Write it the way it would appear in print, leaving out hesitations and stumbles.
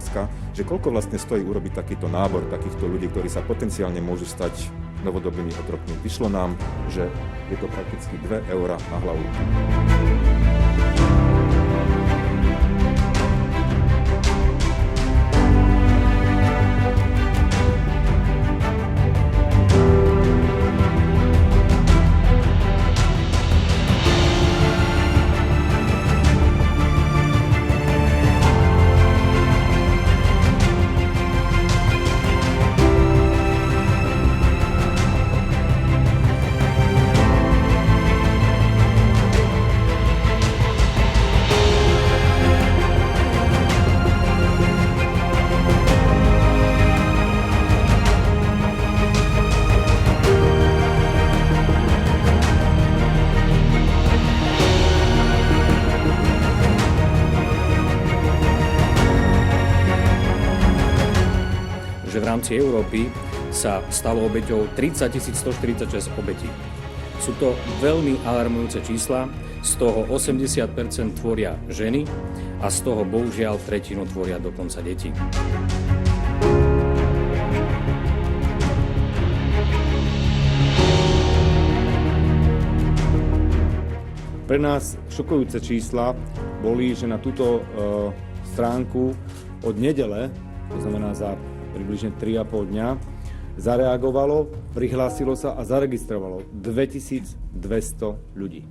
otázka, že koľko vlastne stojí urobiť takýto nábor takýchto ľudí, ktorí sa potenciálne môžu stať novodobými otrokmi. Vyšlo nám, že je to prakticky 2 € na hlavu. Že v rámci Európy sa stalo obeťou 30 146 obetí. Sú to veľmi alarmujúce čísla, z toho 80% tvoria ženy a z toho bohužiaľ tretinu tvoria dokonca deti. Pre nás šokujúce čísla boli, že na túto stránku od nedele, to znamená za približne 3,5 dňa, zareagovalo, prihlásilo sa a zaregistrovalo 2200 ľudí.